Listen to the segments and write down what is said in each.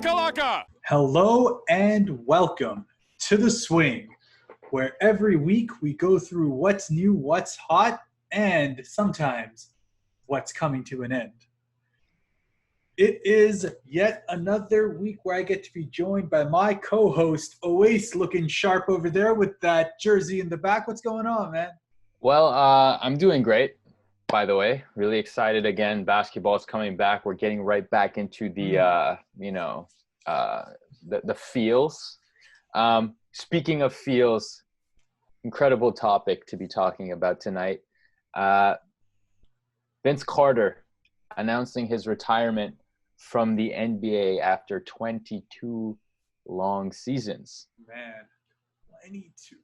Shakalaka! Hello and welcome to The Swing, where every week we go through what's new, what's hot, and sometimes what's coming to an end. It is yet another week where I get to be joined by my co-host, Owais, looking sharp over there with that jersey in the back. What's going on, man? Well, I'm doing great, by the way. Really excited again. Basketball's coming back. We're getting right back into the, the feels. Speaking of feels, incredible topic to be talking about tonight. Vince Carter announcing his retirement from the NBA after 22 long seasons. Man, 22.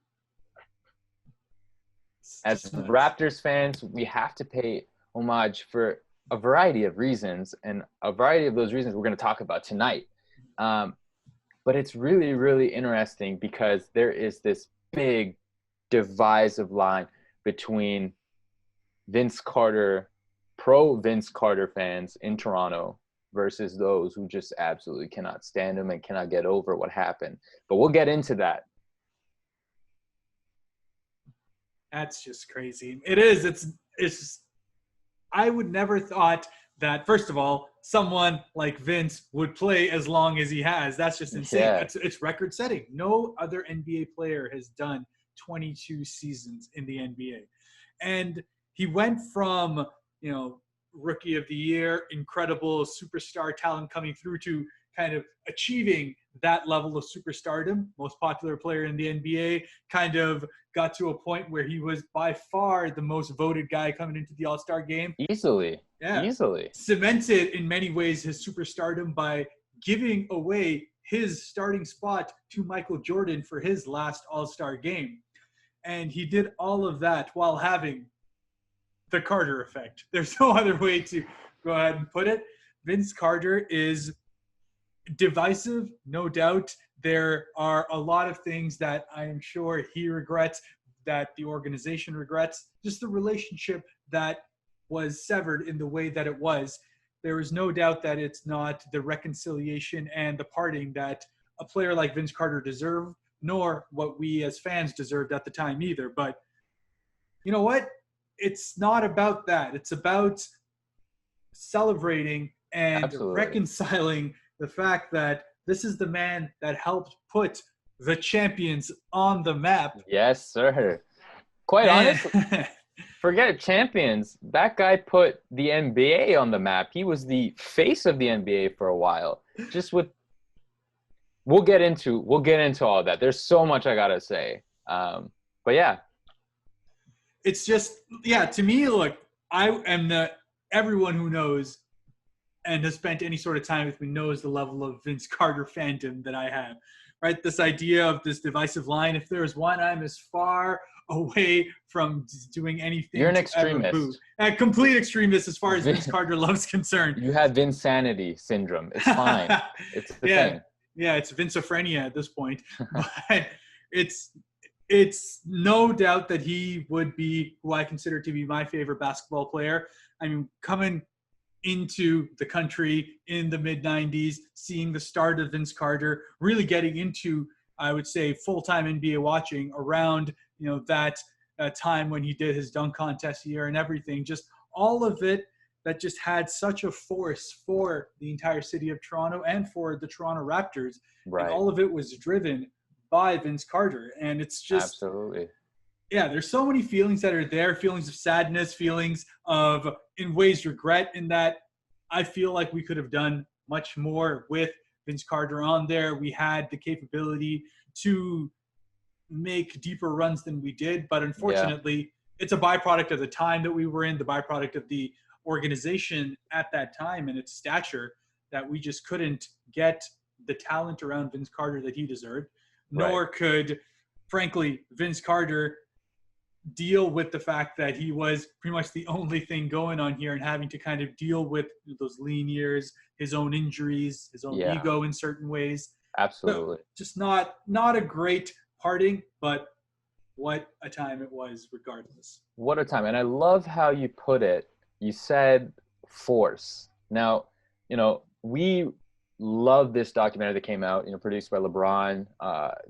As Raptors fans, we have to pay homage for a variety of reasons, and a variety of those reasons we're going to talk about tonight. But it's really, really interesting because there is this big divisive line between Vince Carter, pro Vince Carter fans in Toronto versus those who just absolutely cannot stand him and cannot get over what happened. But we'll get into that. That's just crazy. It is. It's. I would never thought that, first of all, someone like Vince would play as long as he has. That's just insane. Yeah. It's record-setting. No other NBA player has done 22 seasons in the NBA. And he went from, rookie of the year, incredible superstar talent coming through to kind of achieving that level of superstardom, most popular player in the NBA, kind of got to a point where he was by far the most voted guy coming into the All-Star game. Easily. Cemented in many ways his superstardom by giving away his starting spot to Michael Jordan for his last All-Star game. And he did all of that while having the Carter effect. There's no other way to go ahead and put it. Vince Carter is divisive, no doubt. There are a lot of things that I am sure he regrets, that the organization regrets, just the relationship that was severed in the way that it was. There is no doubt that it's not the reconciliation and the parting that a player like Vince Carter deserved, nor what we as fans deserved at the time either. But you know what? It's not about that. It's about celebrating and Absolutely. reconciling the fact that this is the man that helped put the champions on the map. Yes, sir. Quite honestly, forget champions. That guy put the NBA on the map. He was the face of the NBA for a while. We'll get into all that. There's so much I gotta say. But yeah. It's just, to me, look, I am everyone who knows and has spent any sort of time with me knows the level of Vince Carter fandom that I have, right? This idea of this divisive line, if there is one, I'm as far away from doing anything. You're an extremist. A complete extremist as far as Vince Carter love's concerned. You have Vinsanity syndrome. It's fine. It's the thing. Yeah, it's Vincophrenia at this point. But it's no doubt that he would be who I consider to be my favorite basketball player. I mean, coming into the country in the mid-90s, seeing the start of Vince Carter, really getting into, I would say, full-time NBA watching around, that time when he did his dunk contest year and everything, just all of it that just had such a force for the entire city of Toronto and for the Toronto Raptors. Right. And all of it was driven by Vince Carter. And it's just, absolutely. Yeah, there's so many feelings that are there, feelings of sadness, feelings of, in ways, regret, in that I feel like we could have done much more with Vince Carter on there. We had the capability to make deeper runs than we did, but unfortunately, it's a byproduct of the time that we were in, the byproduct of the organization at that time and its stature, that we just couldn't get the talent around Vince Carter that he deserved, nor could, frankly, Vince Carter deal with the fact that he was pretty much the only thing going on here and having to kind of deal with those lean years, his own injuries, his own ego in certain ways. Absolutely. So just not a great parting, but what a time it was regardless. What a time. And I love how you put it. You said force. Now, we love this documentary that came out, produced by LeBron,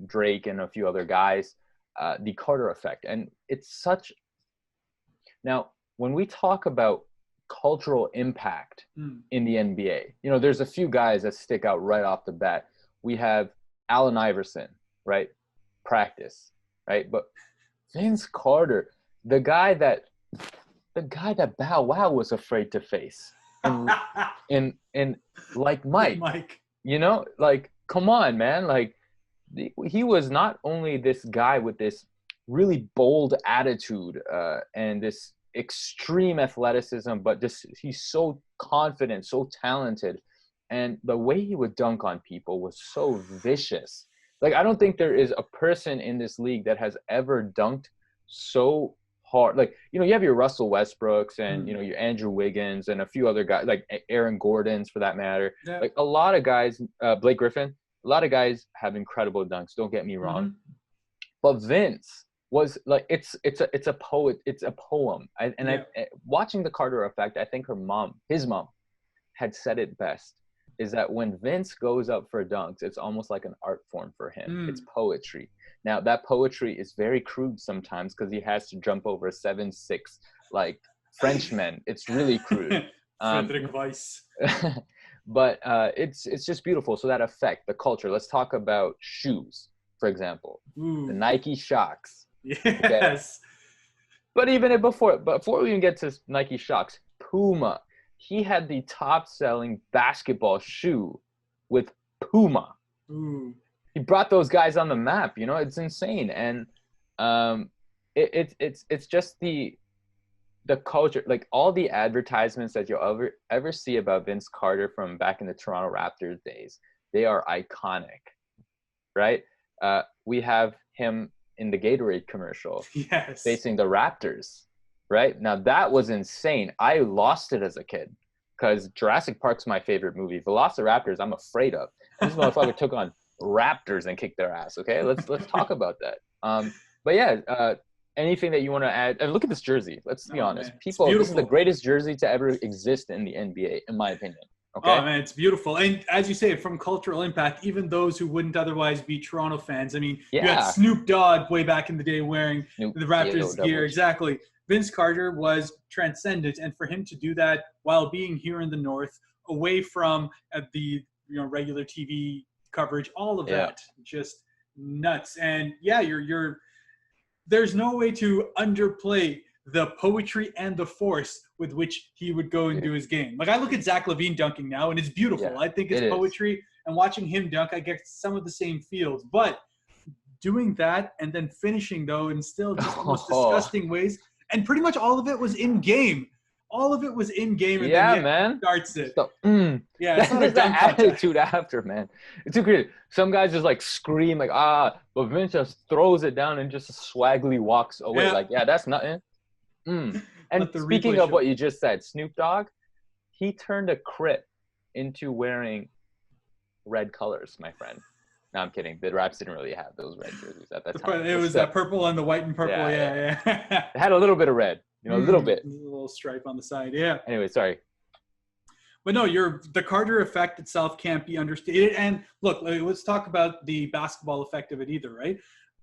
Drake, and a few other guys, The Carter Effect. And it's such, now, when we talk about cultural impact in the NBA, there's a few guys that stick out right off the bat. We have Allen Iverson, right? Practice, right? But Vince Carter, the guy that Bow Wow was afraid to face, and like Mike, like, come on, man, like he was not only this guy with this really bold attitude and this extreme athleticism, but he's so confident, so talented, and the way he would dunk on people was so vicious. Like, I don't think there is a person in this league that has ever dunked so hard. Like, you have your Russell Westbrooks and, your Andrew Wiggins and a few other guys, like Aaron Gordon's for that matter. Yeah. Like, a lot of guys, Blake Griffin, a lot of guys have incredible dunks, don't get me wrong. But Vince was like, it's a poem. Watching The Carter Effect, I think his mom had said it best, is that when Vince goes up for dunks, it's almost like an art form for him. It's poetry. Now, that poetry is very crude sometimes because he has to jump over 7'6", like Frenchmen. It's really crude. Frederick Weiss. But it's just beautiful. So that effect, the culture. Let's talk about shoes, for example. The Nike Shocks. Yes. Okay? But even before we even get to Nike Shocks, Puma. He had the top-selling basketball shoe with Puma. He brought those guys on the map. It's insane, and it's just the culture. Like, all the advertisements that you'll ever see about Vince Carter from back in the Toronto Raptors days, they are iconic, right? We have him in the Gatorade commercial, yes, facing the Raptors. Right? Now, that was insane. I lost it as a kid because Jurassic Park's my favorite movie. Velociraptors, I'm afraid of. This motherfucker took on raptors and kicked their ass, okay? Let's talk about that. But yeah, anything that you want to add? And look at this jersey. Let's be honest. Man, people, this is the greatest jersey to ever exist in the NBA, in my opinion. Okay? Oh, man, it's beautiful. And as you say, from cultural impact, even those who wouldn't otherwise be Toronto fans. I mean, you had Snoop Dogg way back in the day wearing the Raptors gear. Exactly. Vince Carter was transcendent, and for him to do that while being here in the North, away from the regular TV coverage, all of that, just nuts. And yeah, there's no way to underplay the poetry and the force with which he would go and do his game. Like, I look at Zach LaVine dunking now, and it's beautiful. Yeah, I think it's poetry, and watching him dunk, I get some of the same feels. But doing that and then finishing, though, in still just the most disgusting ways. And pretty much all of it was in game. All of it was in game. And then man. Starts it. So, yeah, it's not a dunk attitude after, man. It's too great. Some guys just like scream like but Vince just throws it down and just swaggly walks away. Like, that's nothing. And speaking of what you just said, Snoop Dogg, he turned a Crip into wearing red colors, my friend. No, I'm kidding. The Raps didn't really have those red jerseys at that time. It was that purple and the white and purple. Yeah. It had a little bit of red, a little bit. A little stripe on the side, yeah. Anyway, sorry. But no, the Carter effect itself can't be understated. And look, let's talk about the basketball effect of it either, right?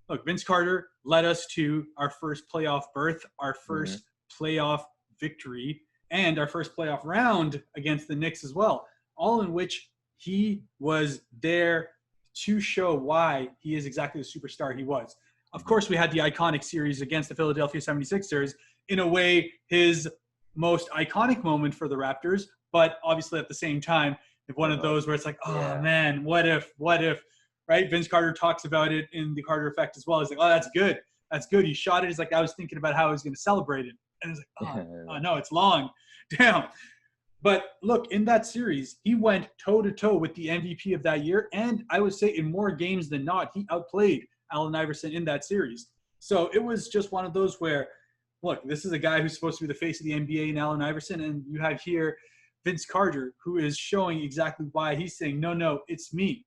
Look, Vince Carter led us to our first playoff berth, our first playoff victory, and our first playoff round against the Knicks as well, all in which he was there to show why he is exactly the superstar he was. Of course, we had the iconic series against the Philadelphia 76ers, in a way, his most iconic moment for the Raptors, but obviously at the same time, one of those where it's like, man, what if, right? Vince Carter talks about it in the Carter effect as well. He's like, that's good. That's good. You shot it. He's like, I was thinking about how I was going to celebrate it. And it's like, oh, no, it's long. Damn. But look, in that series, he went toe-to-toe with the MVP of that year. And I would say in more games than not, he outplayed Allen Iverson in that series. So it was just one of those where, look, this is a guy who's supposed to be the face of the NBA in Allen Iverson. And you have here Vince Carter, who is showing exactly why he's saying, no, it's me.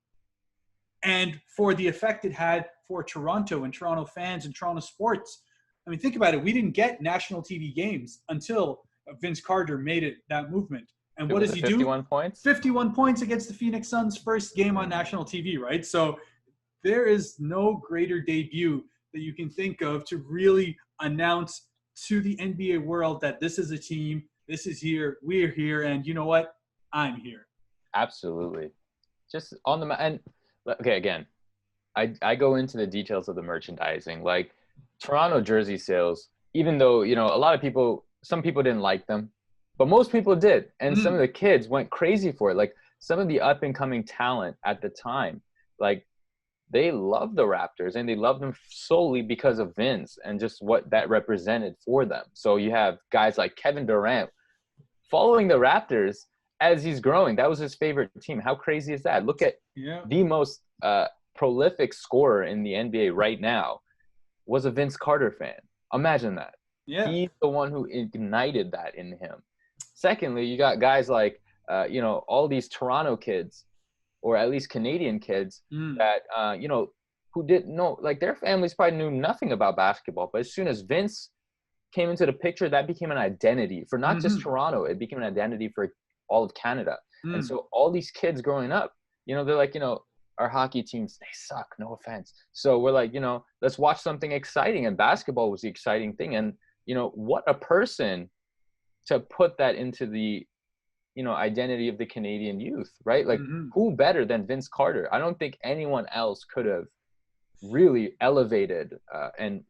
And for the effect it had for Toronto and Toronto fans and Toronto sports. I mean, think about it. We didn't get national TV games until Vince Carter made it that movement. And It what was does it he 51 do? points? 51 points against the Phoenix Suns' first game on national TV, right? So there is no greater debut that you can think of to really announce to the NBA world that this is a team, this is here, we're here, and you know what? I'm here. Absolutely. Just on the and okay, again, I go into the details of the merchandising. Like Toronto jersey sales, even though, you know, a lot of people, some people didn't like them, but most people did. And some of the kids went crazy for it. Like some of the up and coming talent at the time, like they loved the Raptors and they loved them solely because of Vince and just what that represented for them. So you have guys like Kevin Durant following the Raptors as he's growing. That was his favorite team. How crazy is that? Look at the most prolific scorer in the NBA right now was a Vince Carter fan. Imagine that. Yeah. He's the one who ignited that in him. Secondly, you got guys like, you know, all these Toronto kids, or at least Canadian kids that, you know, who didn't know, like their families probably knew nothing about basketball. But as soon as Vince came into the picture, that became an identity for not just Toronto. It became an identity for all of Canada. And so all these kids growing up, you know, they're like, you know, our hockey teams, they suck, no offense. So we're like, you know, let's watch something exciting. And basketball was the exciting thing. And, you know, what a person to put that into the, you know, identity of the Canadian youth, right? Like who better than Vince Carter? I don't think anyone else could have really elevated and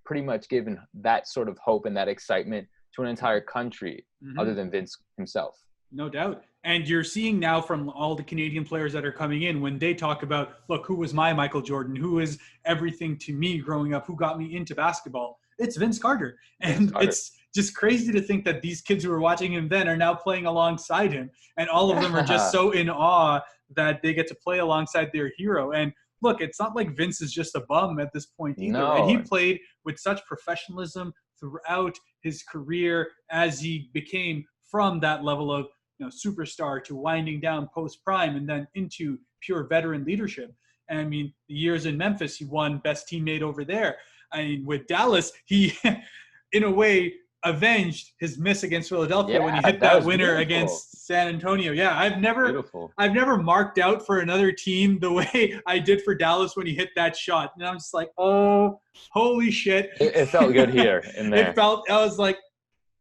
pretty much given that sort of hope and that excitement to an entire country other than Vince himself. No doubt. And you're seeing now from all the Canadian players that are coming in, when they talk about, look, who was my Michael Jordan? Who is everything to me growing up? Who got me into basketball? It's Vince Carter. And it's just crazy to think that these kids who were watching him then are now playing alongside him. And all of them are just so in awe that they get to play alongside their hero. And look, it's not like Vince is just a bum at this point either. No. Right? He played with such professionalism throughout his career as he became from that level of, you know, superstar to winding down post prime and then into pure veteran leadership. And I mean, the years in Memphis, he won best teammate over there. I mean, with Dallas, he, in a way, avenged his miss against Philadelphia when he hit that winner against San Antonio. Yeah, I've never marked out for another team the way I did for Dallas when he hit that shot. And I'm just like, oh, holy shit! It felt good here and there. I was like,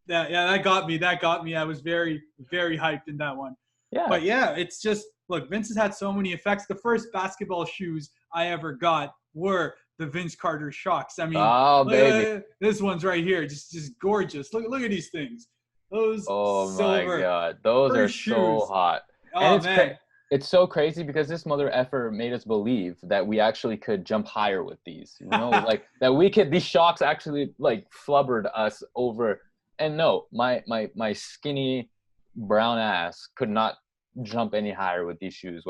that got me. That got me. I was very, very hyped in that one. Yeah. But yeah, it's just, look, Vince has had so many effects. The first basketball shoes I ever got were the Vince Carter Shocks. I mean, baby, this one's right here, just gorgeous. Look at these things. Those silver, my God, those are shoes. So hot. Oh, and man. It's so crazy because this mother effer made us believe that we actually could jump higher with these. You know, like that we could. These shocks actually like flubbered us over. And no, my skinny brown ass could not jump any higher with these shoes.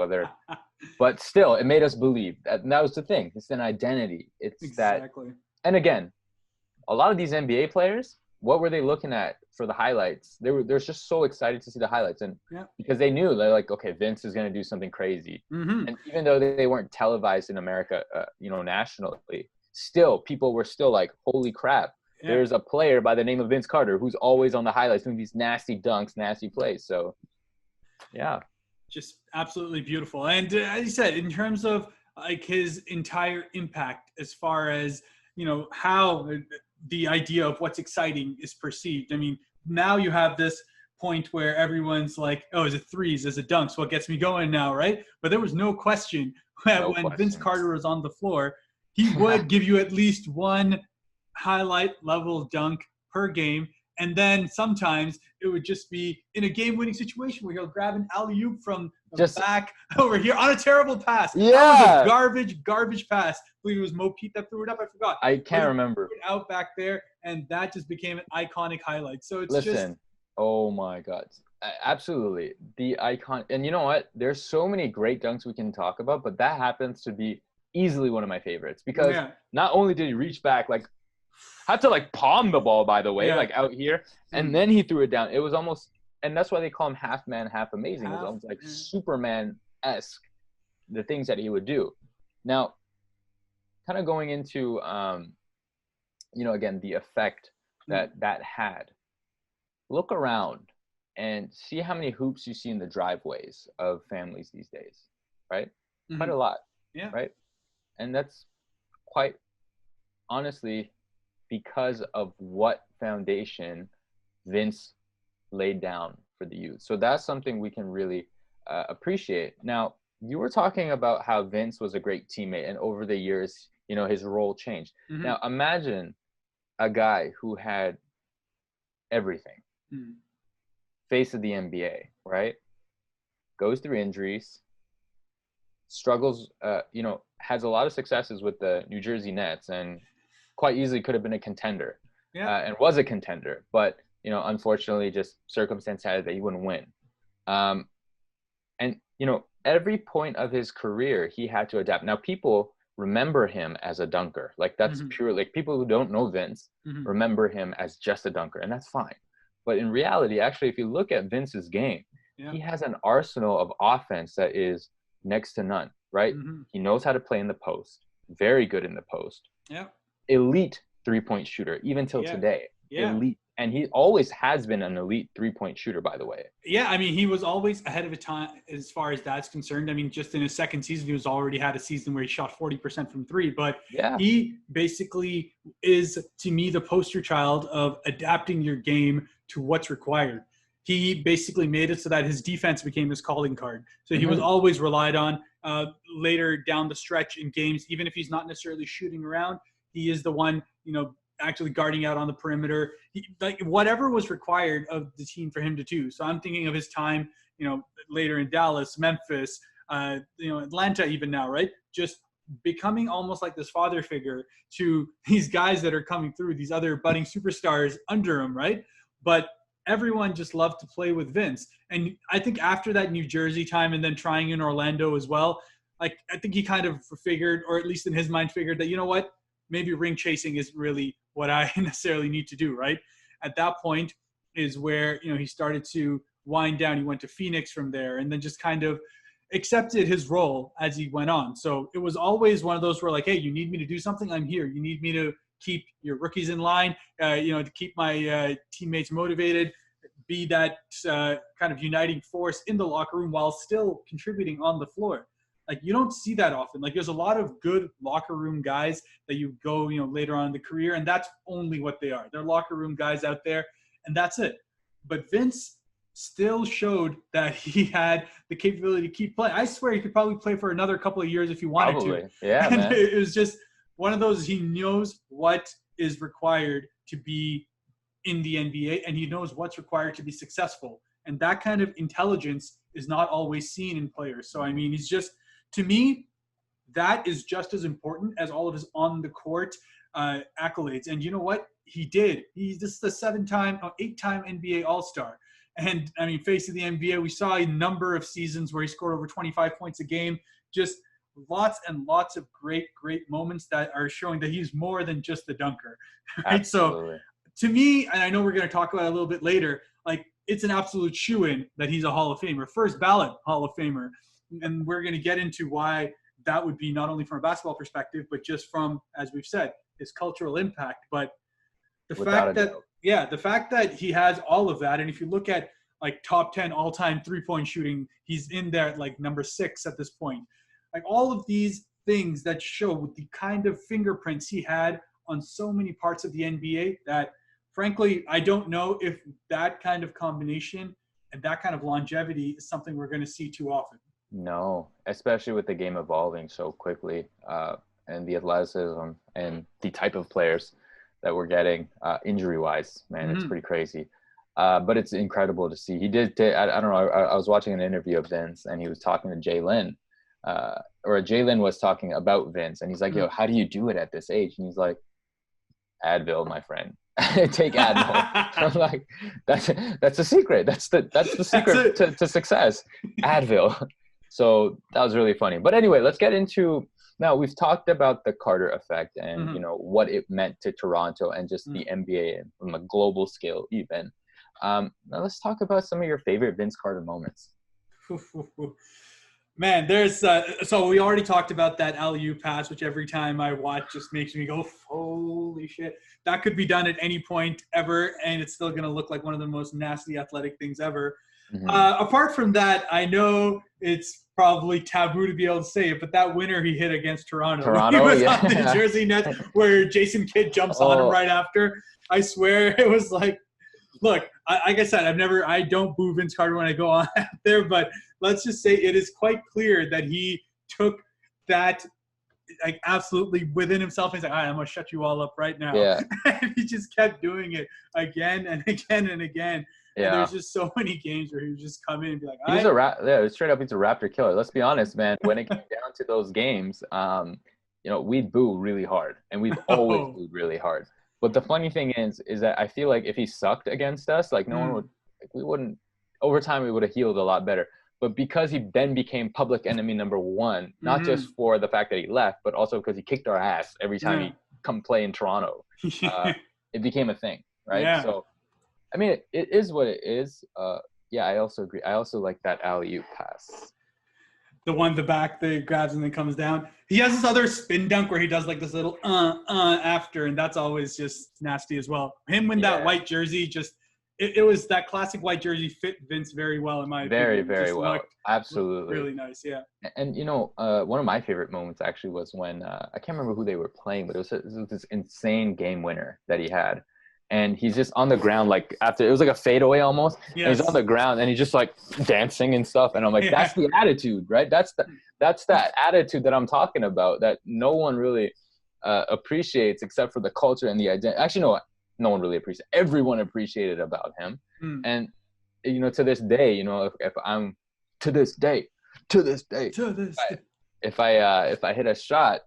But still, it made us believe that. And that was the thing. It's an identity. It's exactly that. And again, a lot of these NBA players, what were they looking at for the highlights? They're just so excited to see the highlights, and because they knew they're like, okay, Vince is going to do something crazy. And even though they weren't televised in America, you know, nationally, still people were still like, holy crap. Yeah. There's a player by the name of Vince Carter who's always on the highlights doing these nasty dunks, nasty plays. So, yeah. Just absolutely beautiful. And as you said, in terms of like his entire impact as far as, you know, how the idea of what's exciting is perceived. I mean, now you have this point where everyone's like, oh, is it threes? Is it dunks? What gets me going now, right? But there was no question that when Vince Carter was on the floor, he would give you at least one highlight level dunk per game, and then sometimes it would just be in a game-winning situation where he'll grab an alley-oop from the back over here on a terrible pass. Yeah, that was a garbage pass. I believe it was Mo Pete that threw it up. I forgot. I can't remember. It out back there, and that just became an iconic highlight. So it's oh my God, absolutely the icon. And you know what? There's so many great dunks we can talk about, but that happens to be easily one of my favorites because not only did he reach back, like had to like palm the ball, by the way, like out here, and then he threw it down. It was almost, and that's why they call him half man, half amazing. It was almost like Superman-esque, the things that he would do. Now, kind of going into, you know, again, the effect that had. Look around and see how many hoops you see in the driveways of families these days, right? Quite Mhm. a lot, Yeah. right? And that's quite honestly because of what foundation Vince laid down for the youth. So that's something we can really appreciate. Now, you were talking about how Vince was a great teammate, and over the years, you know, his role changed. Mhm. Now, imagine a guy who had everything, Mhm. face of the NBA, right? Goes through injuries, struggles, you know, has a lot of successes with the New Jersey Nets, and quite easily could have been a contender, Yeah. and was a contender, but you know, unfortunately, just circumstance had it that he wouldn't win. Um, and you know, every point of his career, he had to adapt. Now, people remember him as a dunker, like that's Mhm. pure. Like people who don't know Vince Mhm. remember him as just a dunker, and that's fine. But in reality, actually, if you look at Vince's game, Yeah. he has an arsenal of offense that is next to none, right? Mhm. He knows how to play in the post, very good in the post, Yeah. elite 3-point shooter, even till Yeah. today. Yeah. Elite. And he always has been an elite 3-point shooter, by the way. Yeah, I mean, he was always ahead of a time as far as that's concerned. I mean, just in his second season, he was already had a season where he shot 40% from three. But Yeah, he basically is, to me, the poster child of adapting your game to what's required. He basically made it so that his defense became his calling card. So he was hmm, always relied on later down the stretch in games, even if he's not necessarily shooting around. He is the one, actually guarding out on the perimeter. Like whatever was required of the team for him to do. So I'm thinking of his time, later in Dallas, Memphis, Atlanta, even now, right? Just becoming almost like this father figure to these guys that are coming through, these other budding superstars under him, right? But everyone just loved to play with Vince. And I think after that New Jersey time and then trying in Orlando as well, like I think he kind of figured, or at least in his mind figured that, you know what, maybe ring chasing isn't really what I necessarily need to do, right? At that point is where, he started to wind down. He went to Phoenix from there and then just kind of accepted his role as he went on. So it was always one of those where like, hey, you need me to do something, I'm here. You need me to keep your rookies in line, to keep my teammates motivated, be that kind of uniting force in the locker room while still contributing on the floor. Like you don't see that often. Like there's a lot of good locker room guys that you go, later on in the career, and that's only what they are. They're locker room guys out there, and that's it. But Vince still showed that he had the capability to keep playing. I swear he could probably play for another couple of years if he wanted to. probably. Yeah, And man. it was just one of those, he knows what is required to be in the NBA, and he knows what's required to be successful. And that kind of intelligence is not always seen in players. So, I mean, he's just, to me, that is just as important as all of his on the court accolades. And you know what? He did. He's this is the 8-time NBA All-Star. And I mean, face of the NBA, we saw a number of seasons where he scored over 25 points a game. Just lots and lots of great, great moments that are showing that he's more than just a dunker. Right. So Absolutely. to me, and I know we're going to talk about it a little bit later, like it's an absolute shoo-in that he's a Hall of Famer, first ballot Hall of Famer. And we're going to get into why that would be not only from a basketball perspective, but just from, as we've said, his cultural impact. But the Without a fact that, doubt. the fact that he has all of that, and if you look at like top 10 all-time three-point shooting, he's in there at like number 6 at this point. Like all of these things that show the kind of fingerprints he had on so many parts of the NBA that, frankly, I don't know if that kind of combination and that kind of longevity is something we're going to see too often. No, especially with the game evolving so quickly, and the athleticism and the type of players that we're getting, injury-wise, man, it's Mm-hmm. pretty crazy. But it's incredible to see. He did. I don't know. I was watching an interview of Vince, and he was talking to Jalen, or Jalen was talking about Vince, and he's like, "Yo, how do you do it at this age?" And he's like, "Advil, my friend. Take Advil." I'm like, "That's the secret. That's the That's secret it. to success. Advil." So that was really funny. But anyway, let's get into now. We've talked about the Carter effect and Mm-hmm. what it meant to Toronto and just the Mm-hmm. NBA from a global scale even. Now let's talk about some of your favorite Vince Carter moments. Man, there's so we already talked about that alley-oop pass, which every time I watch just makes me go, holy shit. That could be done at any point ever, and it's still going to look like one of the most nasty athletic things ever. Mhm. Apart from that, I know it's probably taboo to be able to say it, but that winner he hit against Toronto when he Toronto, was on the yeah. Jersey Nets, where Jason Kidd jumps on him Oh, right after. I swear it was like, look, like I said, I don't boo Vince Carter when I go on out there, but let's just say it is quite clear that he took that like absolutely within himself. He's like, all right, I'm gonna shut you all up right now. yeah, And he just kept doing it again and again and again. And yeah. there's just so many games where he would just come in and be like, He was yeah, straight up, he's a Raptor killer. Let's be honest, man. When it came down to those games, we'd boo really hard, and we've always no. booed really hard. But the funny thing is that I feel like if he sucked against us, like no one would, like, we wouldn't. Over time, we would have healed a lot better. But because he then became public enemy number one, not just for the fact that he left, but also because he kicked our ass every time he come play in Toronto, it became a thing, right? Yeah. So, I mean, it is what it is. Yeah, I also agree. I also like that alley-oop pass. The one in the back that grabs and then comes down. He has this other spin dunk where he does like this little after, and that's always just nasty as well. Him in that white jersey, just it was that classic white jersey fit Vince very well in my opinion. Very well. Absolutely. Looked really nice, yeah. And one of my favorite moments actually was when I can't remember who they were playing, but it was this insane game winner that he had. And he's just on the ground, like after it was like a fadeaway almost. Yes. And he's on the ground and he's just like dancing and stuff. And I'm like, that's the attitude, right? That's that attitude that I'm talking about that no one really appreciates except for the culture and the identity. Actually, no one really appreciates. Everyone appreciated about him. And to this day, if I'm to this day, if I hit a shot,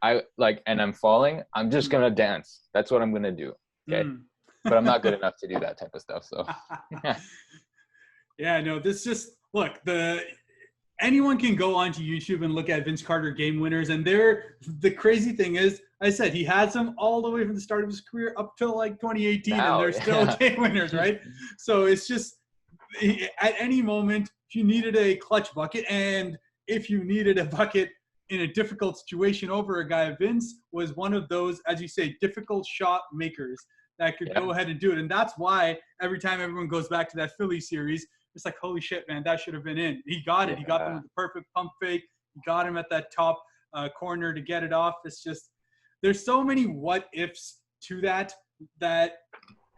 I like and I'm falling, I'm just gonna dance. That's what I'm gonna do. Okay. But I'm not good enough to do that type of stuff. So yeah, no, this just look, anyone can go onto YouTube and look at Vince Carter game winners, and the crazy thing is, I said he has them all the way from the start of his career up till like 2018, and they're still game winners, right? So it's just at any moment, if you needed a clutch bucket, and if you needed a bucket in a difficult situation over a guy, Vince was one of those, as you say, difficult shot makers that could go ahead and do it. And that's why every time everyone goes back to that Philly series, it's like, holy shit, man, that should have been in. He got it. Yeah. He got them with the perfect pump fake. He got him at that top corner to get it off. It's just, there's so many what ifs to that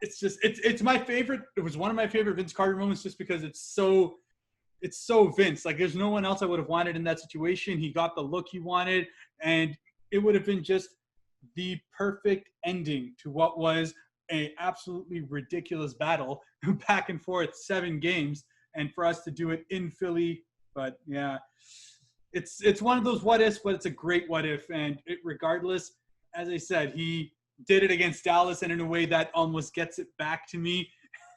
it's just, it's my favorite. It was one of my favorite Vince Carter moments just because it's so Vince. Like, there's no one else I would have wanted in that situation. He got the look he wanted, and it would have been just the perfect ending to what was a absolutely ridiculous battle back and forth, 7 games, and for us to do it in Philly. But yeah, it's one of those what ifs, but it's a great what if. And regardless, as I said, he did it against Dallas, and in a way that almost gets it back to me.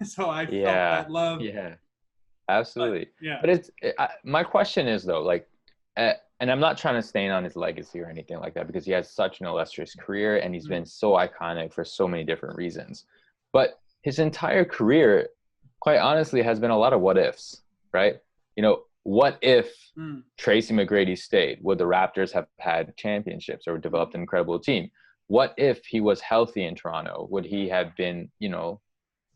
So I felt that love. Yeah. Absolutely. But my question is though, like, and I'm not trying to stain on his legacy or anything like that because he has such an illustrious career and he's been so iconic for so many different reasons. But his entire career, quite honestly, has been a lot of what ifs, right? What if Tracy McGrady stayed? Would the Raptors have had championships or developed an incredible team? What if he was healthy in Toronto? Would he have been,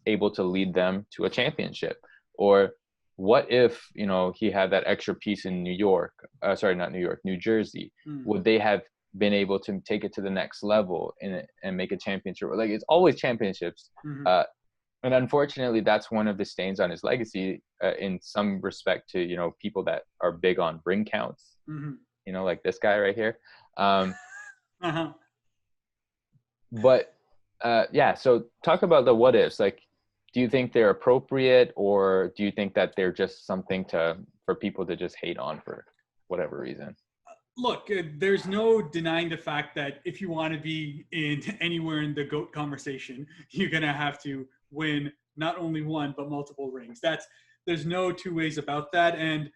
able to lead them to a championship? Or what if, he had that extra piece in New Jersey? Would they have been able to take it to the next level and make a championship? Like, it's always championships. And unfortunately, that's one of the stains on his legacy in some respect to, people that are big on ring counts, like this guy right here. But so talk about the what ifs. Like, do you think they're appropriate, or do you think that they're just something for people to just hate on for whatever reason? Look, there's no denying the fact that if you want to be anywhere in the GOAT conversation, you're going to have to win not only one, but multiple rings. There's no two ways about that. And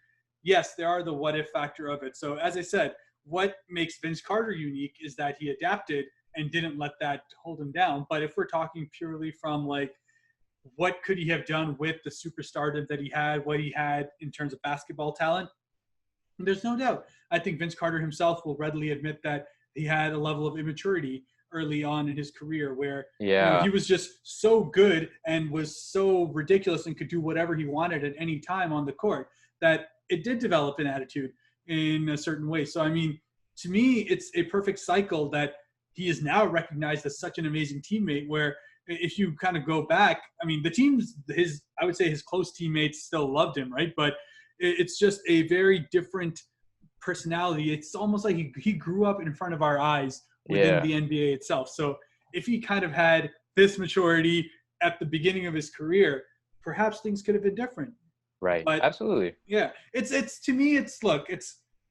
yes, there are the what if factor of it. So as I said, what makes Vince Carter unique is that he adapted and didn't let that hold him down. But if we're talking purely from like, what could he have done with the superstardom that he had, what he had in terms of basketball talent? There's no doubt. I think Vince Carter himself will readily admit that he had a level of immaturity early on in his career where Yeah. he was just so good and was so ridiculous and could do whatever he wanted at any time on the court that it did develop an attitude in a certain way. So, I mean, to me, it's a perfect cycle that he is now recognized as such an amazing teammate where if you kind of go back, I mean, the teams, I would say his close teammates still loved him, right? But it's just a very different personality. It's almost like he grew up in front of our eyes within the NBA itself. So if he kind of had this maturity at the beginning of his career, perhaps things could have been different. Right. But absolutely. Yeah. It's to me, it's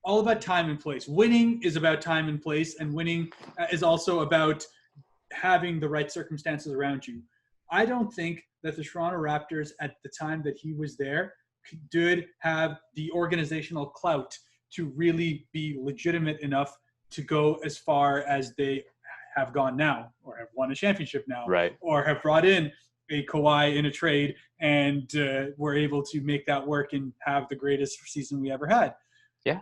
all about time and place. Winning is about time and place, and winning is also about having the right circumstances around you. I don't think that the Toronto Raptors at the time that he was there did have the organizational clout to really be legitimate enough to go as far as they have gone now, or have won a championship now, right, or have brought in a Kawhi in a trade and were able to make that work and have the greatest season we ever had. Yeah.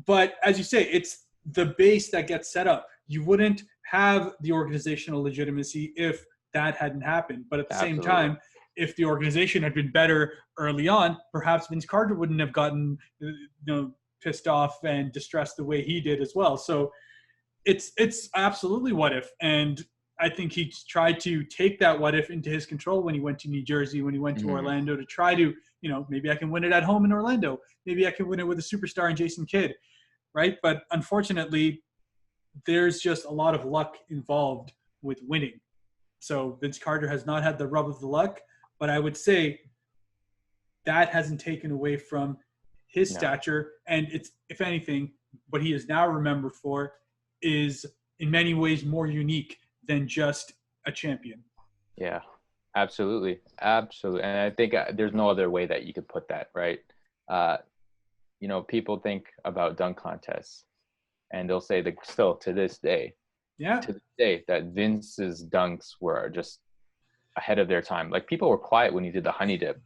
But as you say, it's the base that gets set up. You wouldn't have the organizational legitimacy if that hadn't happened. But at the same time, if the organization had been better early on, perhaps Vince Carter wouldn't have gotten pissed off and distressed the way he did as well. So it's absolutely what if. And I think he tried to take that what if into his control when he went to New Jersey, when he went to Orlando, to try to, maybe I can win it at home in Orlando. Maybe I can win it with a superstar in Jason Kidd, right? But unfortunately, there's just a lot of luck involved with winning. So Vince Carter has not had the rub of the luck, but I would say that hasn't taken away from his stature. And it's, if anything, what he is now remembered for is in many ways more unique than just a champion. Yeah, absolutely. Absolutely. And I think there's no other way that you could put that, right? People think about dunk contests and they'll say that still to this day, that Vince's dunks were just ahead of their time. Like, people were quiet when he did the honey dip.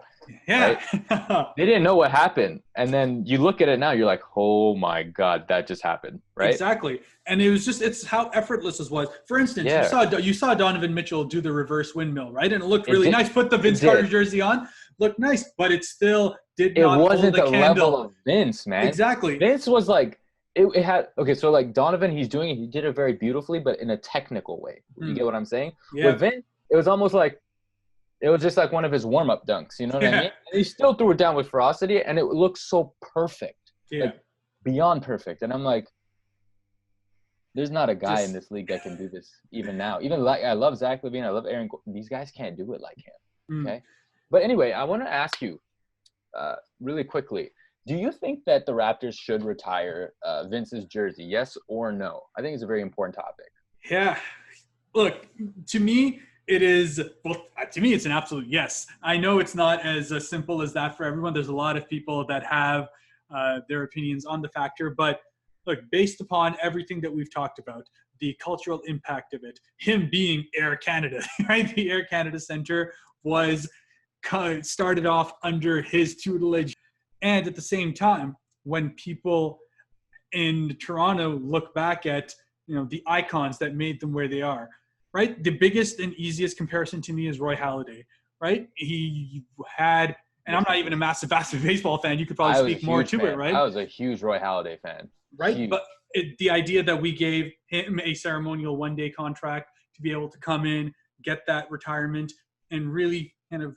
Yeah. Right? They didn't know what happened. And then you look at it now, you're like, oh my God, that just happened. Right? Exactly. And it's how effortless this was. For instance, you saw Donovan Mitchell do the reverse windmill, right? And it looked really nice. Put the Vince Carter jersey on, looked nice, but it still did not hold the candle. It wasn't the level of Vince, man. Exactly. Vince was like, it had, okay, so like Donovan, he did it very beautifully, but in a technical way. You get what I'm saying? Yeah. With Vince, it was almost like, it was just like one of his warm-up dunks, you know what I mean? And he still threw it down with ferocity, and it looked so perfect, like beyond perfect. And I'm like, there's not a guy in this league that can do this even now. Even like, I love Zach LaVine, I love Aaron Gordon. These guys can't do it like him, okay? But anyway, I want to ask you really quickly, do you think that the Raptors should retire Vince's jersey, yes or no? I think it's a very important topic. Yeah. Look, to me, it's an absolute yes. I know it's not as simple as that for everyone. There's a lot of people that have their opinions on the factor. But look, based upon everything that we've talked about, the cultural impact of it, him being Air Canada, right? The Air Canada Center was started off under his tutelage. And at the same time, when people in Toronto look back at, the icons that made them where they are, right? The biggest and easiest comparison to me is Roy Halladay, right? He had, and I'm not even a massive baseball fan. You could probably speak more to it, right? I was a huge Roy Halladay fan. Right? Huge. But the idea that we gave him a ceremonial one-day contract to be able to come in, get that retirement, and really kind of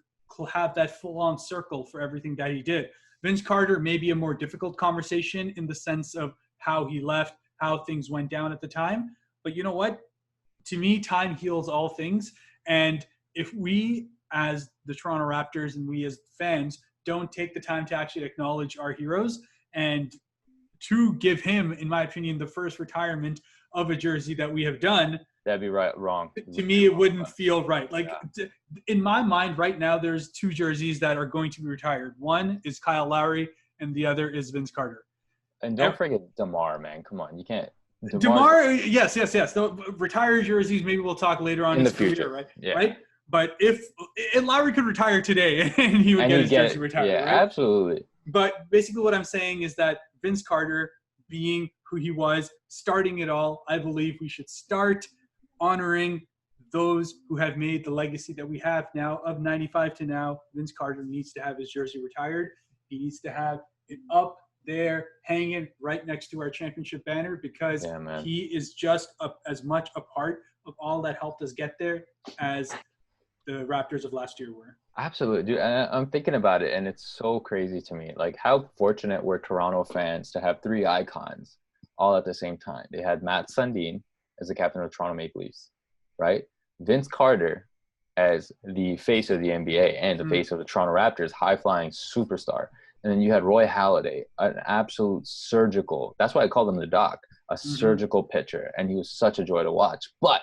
have that full-on circle for everything that he did. Vince Carter may be a more difficult conversation in the sense of how he left, how things went down at the time. But you know what? To me, time heals all things. And if we, as the Toronto Raptors and we as fans, don't take the time to actually acknowledge our heroes and to give him, in my opinion, the first retirement of a jersey that we have done, that'd be wrong. To me, it wouldn't feel right. Like, in my mind right now, there's two jerseys that are going to be retired. One is Kyle Lowry, and the other is Vince Carter. And don't forget DeMar, man. Come on, you can't. DeMar, yes. The retired jerseys, maybe we'll talk later on in the future, right? Yeah. Right? But if Lowry could retire today and he would get his jersey retired, yeah, right? Absolutely. But basically what I'm saying is that Vince Carter being who he was, starting it all, I believe we should start honoring those who have made the legacy that we have now of 95 to now. Vince Carter needs to have his jersey retired. He needs to have it up there hanging right next to our championship banner, because he is just as much a part of all that helped us get there as the Raptors of last year were. Absolutely, dude. I'm thinking about it, and it's so crazy to me. Like, how fortunate were Toronto fans to have three icons all at the same time. They had Matt Sundin as the captain of the Toronto Maple Leafs, right? Vince Carter as the face of the NBA and the face of the Toronto Raptors, high-flying superstar. And then you had Roy Halladay, an absolute surgical – that's why I called him the Doc, a surgical pitcher. And he was such a joy to watch. But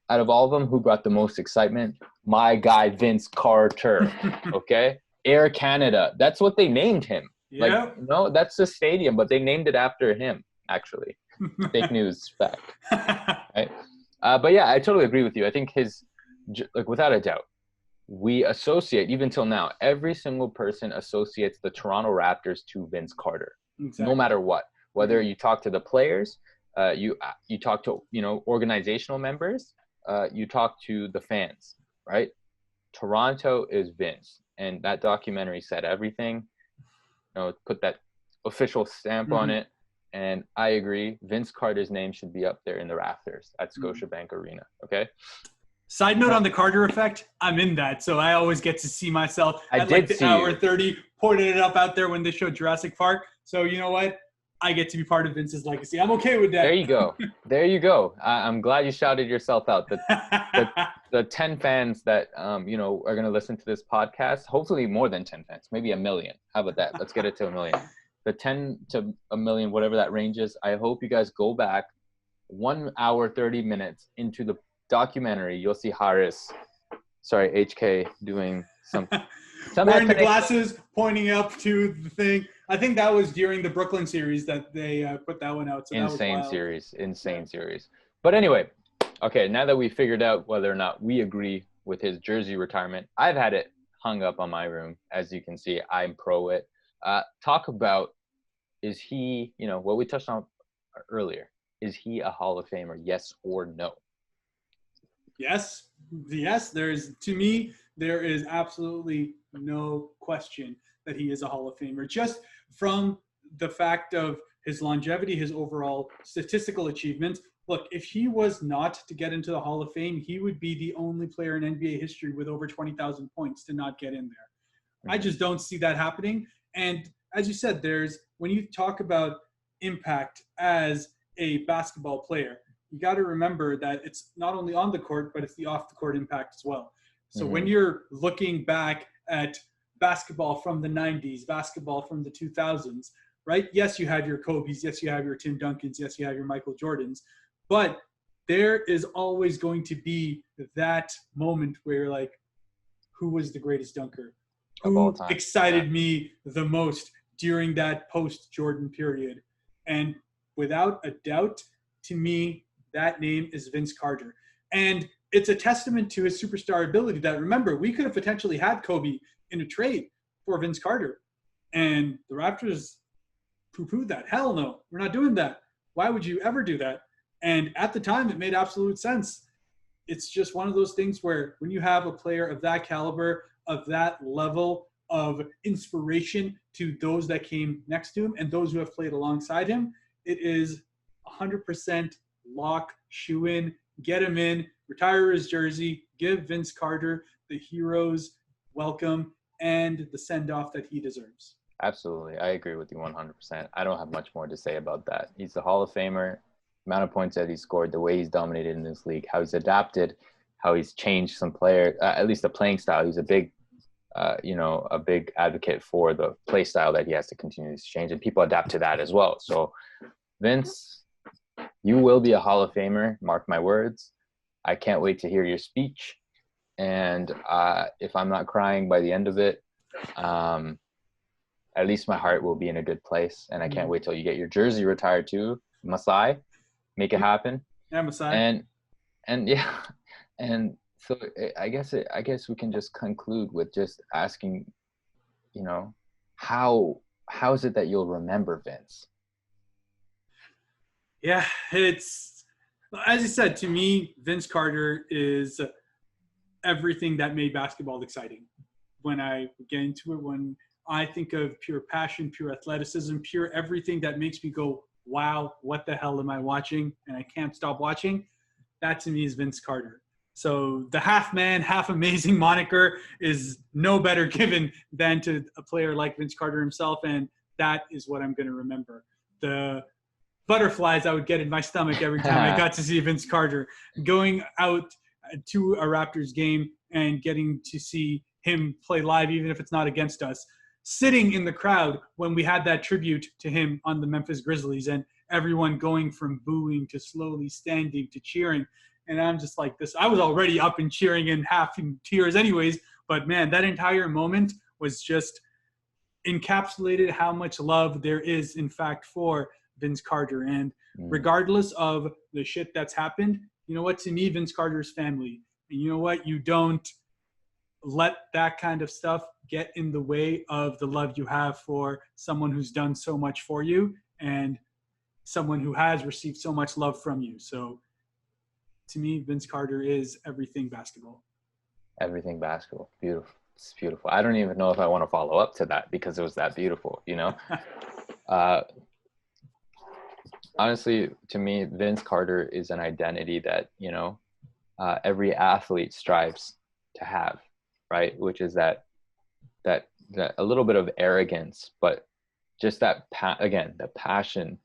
out of all of them, who brought the most excitement? My guy, Vince Carter, okay? Air Canada. That's what they named him. Yeah. Like, no, that's the stadium, but they named it after him, actually. Fake news, fact. Right? But, yeah, I totally agree with you. I think like, without a doubt, we associate, even till now, every single person associates the Toronto Raptors to Vince Carter, no matter what. Whether you talk to the players, you talk to, organizational members, you talk to the fans, right? Toronto is Vince, and that documentary said everything. Put that official stamp on it, and I agree. Vince Carter's name should be up there in the rafters at Scotiabank Arena. Okay. Side note on the Carter effect, I'm in that, so I always get to see myself at like the hour 30, pointing it up out there when they show Jurassic Park. So you know what? I get to be part of Vince's legacy. I'm okay with that. There you go. There you go. I'm glad you shouted yourself out. The 10 fans that, are going to listen to this podcast, hopefully more than 10 fans, maybe 1 million. How about that? Let's get it to 1 million. The 10 to 1 million, whatever that range is, I hope you guys go back 1 hour, 30 minutes into the documentary. You'll see HK doing some wearing the glasses, pointing up to the thing. I think that was during the Brooklyn series that they put that one out. So insane series. But anyway, okay, now that we figured out whether or not we agree with his jersey retirement, I've had it hung up on my room. As you can see, I'm pro it. Talk about, is he, what we touched on earlier, is he a Hall of Famer, yes or no? Yes. To me, there is absolutely no question that he is a Hall of Famer. Just from the fact of his longevity, his overall statistical achievements. Look, if he was not to get into the Hall of Fame, he would be the only player in NBA history with over 20,000 points to not get in there. I just don't see that happening. And as you said, when you talk about impact as a basketball player, you got to remember that it's not only on the court, but it's the off the court impact as well. So when you're looking back at basketball from the 90s, basketball from the 2000s, right? Yes, you have your Kobe's. Yes, you have your Tim Duncans. Yes, you have your Michael Jordans. But there is always going to be that moment where you're like, who was the greatest dunker? Who excited me the most during that post-Jordan period? And without a doubt, to me, that name is Vince Carter. And it's a testament to his superstar ability that, remember, we could have potentially had Kobe in a trade for Vince Carter. And the Raptors poo-pooed that. Hell no, we're not doing that. Why would you ever do that? And at the time, it made absolute sense. It's just one of those things where when you have a player of that caliber, of that level of inspiration to those that came next to him and those who have played alongside him, it is 100% lock, shoe in, get him in, retire his jersey, give Vince Carter the hero's welcome and the send-off that he deserves. Absolutely. I agree with you 100%. I don't have much more to say about that. He's the Hall of Famer. The amount of points that he scored, the way he's dominated in this league, how he's adapted, how he's changed some player, at least the playing style. He's a big, a big advocate for the play style that he has to continue to change, and people adapt to that as well. So, Vince, you will be a Hall of Famer. Mark my words. I can't wait to hear your speech. And if I'm not crying by the end of it, at least my heart will be in a good place. And I can't wait till you get your jersey retired too, Masai. Make it happen. Yeah, Masai. And yeah, and so I guess we can just conclude with just asking, how is it that you'll remember Vince? Yeah, it's, as you said, to me, Vince Carter is everything that made basketball exciting. When I get into it, when I think of pure passion, pure athleticism, pure everything that makes me go, wow, what the hell am I watching? And I can't stop watching. That to me is Vince Carter. So the half man, half amazing moniker is no better given than to a player like Vince Carter himself. And that is what I'm going to remember. The butterflies I would get in my stomach every time I got to see Vince Carter going out to a Raptors game and getting to see him play live, even if it's not against us. Sitting in the crowd when we had that tribute to him on the Memphis Grizzlies, and everyone going from booing to slowly standing to cheering. And I'm just like this. I was already up and cheering and half in tears anyways. But man, that entire moment was just encapsulated how much love there is, in fact, for Vince Carter. And regardless of the shit that's happened, you know what? To me, Vince Carter's family. And you know what? You don't let that kind of stuff get in the way of the love you have for someone who's done so much for you and someone who has received so much love from you. So to me, Vince Carter is everything basketball. Everything basketball. Beautiful. It's beautiful. I don't even know if I want to follow up to that because it was that beautiful, you know? Honestly, to me, Vince Carter is an identity that, you know, every athlete strives to have, right? Which is that a little bit of arrogance, but just that, again, the passion,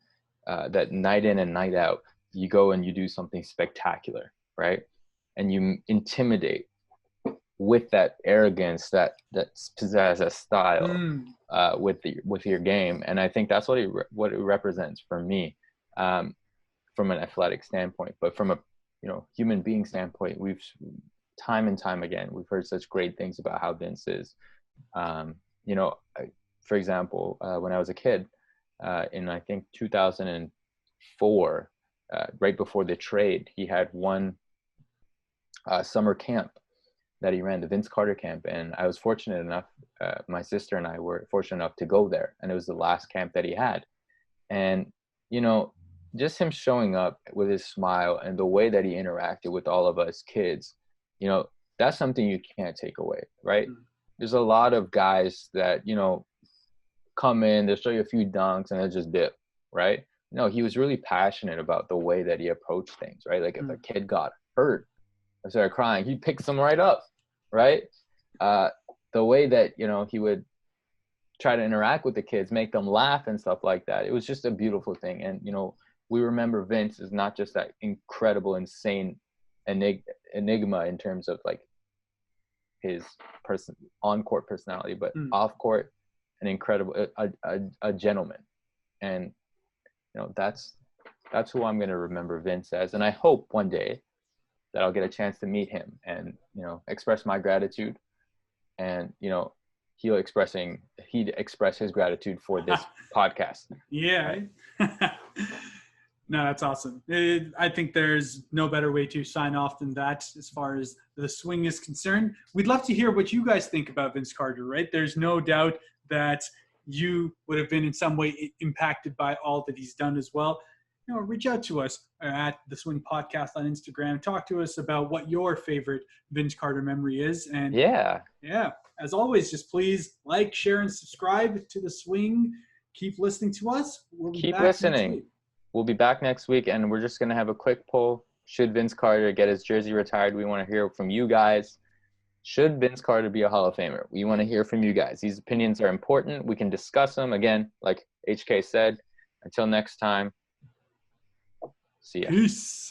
that night in and night out, you go and you do something spectacular, right? And you intimidate with that arrogance, that pizzazz, that style, with your game. And I think that's what it represents for me, from an athletic standpoint. But from a, you know, human being standpoint, we've time and time again, we've heard such great things about how Vince is. You know, for example, when I was a kid, in I think 2004, right before the trade, he had one summer camp that he ran, the Vince Carter camp. And I was fortunate enough, my sister and I were fortunate enough to go there. And it was the last camp that he had. And, you know, just him showing up with his smile and the way that he interacted with all of us kids, you know, that's something you can't take away, right? There's a lot of guys that, you know, come in, they'll show you a few dunks and they'll just dip, right? No, he was really passionate about the way that he approached things, right? Like if a kid got hurt or started crying, he'd pick them right up, right? The way that, you know, he would try to interact with the kids, make them laugh and stuff like that. It was just a beautiful thing. And, you know, we remember Vince as not just that incredible, insane enigma in terms of like his on-court personality, but off-court, an incredible, a gentleman. And, you know, that's who I'm going to remember Vince as. And I hope one day that I'll get a chance to meet him and, you know, express my gratitude. And, you know, he'd express his gratitude for this podcast. Yeah. Right? No, that's awesome. I think there's no better way to sign off than that as far as the swing is concerned. We'd love to hear what you guys think about Vince Carter, right? There's no doubt that you would have been in some way impacted by all that he's done as well. You know, reach out to us at the Swing Podcast on Instagram. Talk to us about what your favorite Vince Carter memory is. And yeah, as always, just please like, share, and subscribe to the Swing. Keep listening to us. Keep listening. We'll be back next week, and we're just going to have a quick poll. Should Vince Carter get his jersey retired? We want to hear from you guys. Should Vince Carter be a Hall of Famer? We want to hear from you guys. These opinions are important. We can discuss them. Again, like HK said, until next time, see ya. Peace.